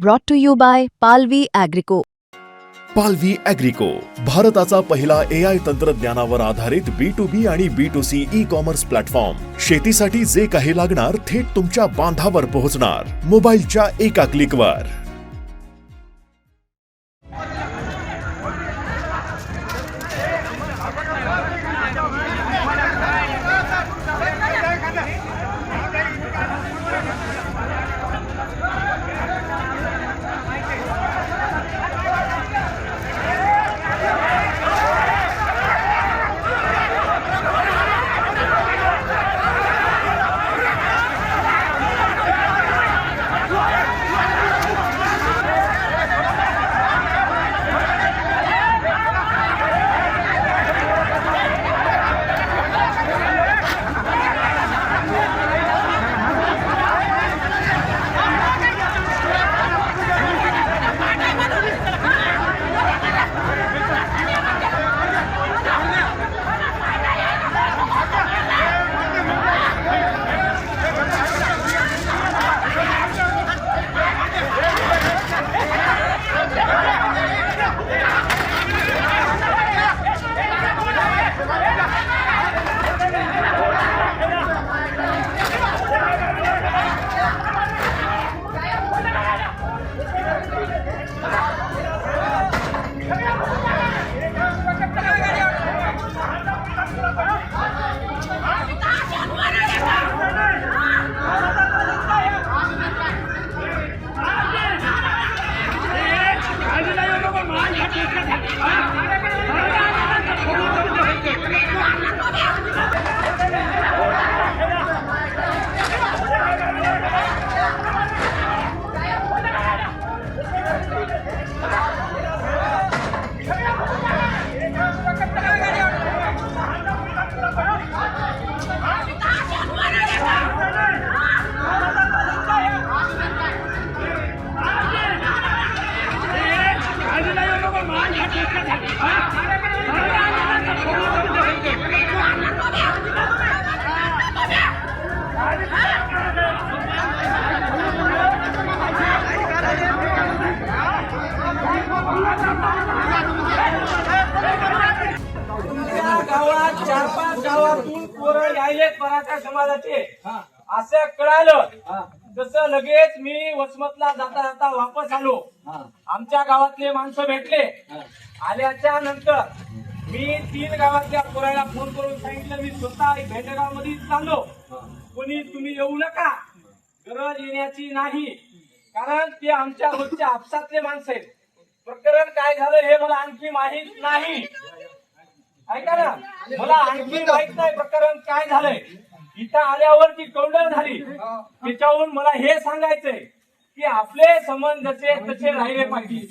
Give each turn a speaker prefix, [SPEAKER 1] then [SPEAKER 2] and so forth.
[SPEAKER 1] brought to you by Palvi Agrico.
[SPEAKER 2] पालवी ॲग्रिको, भारताचा पहिला AI तंत्रज्ञानावर आधारित B2B आणि B2C ई-कॉमर्स प्लॅटफॉर्म. शेतीसाठी जे काही लागणार थेट तुमच्या बांधावर पोहोचणार, मोबाईलच्या एका क्लिकवर.
[SPEAKER 3] गावात 4-5 गावातून पोरं यायलेत मराठा समाजाचे असं कळालं. जसं लगेच मी वसमतला जाता जाता वापस आलो. आमच्या गावातले माणसं भेटले. आल्याच्या नंतर मी 3 गावातल्या पोराला फोन करून सांगितलं मी स्वतः भेंडेगाव मध्ये चाललो. कोणी तुम्ही येऊ नका, गरज येण्याची नाही, कारण ते आमच्या रोजच्या आपसातले माणसं आहेत. प्रकरण काय झालं हे मला आणखी माहित नाही. ऐका ना, मला आणखी माहित नाही प्रकरण काय झालंय. इथं आल्यावर ती कौंडर झाली. त्याच्यावरून मला हे सांगायचंय की आपले संबंध जसे तसे राहिले पाहिजे.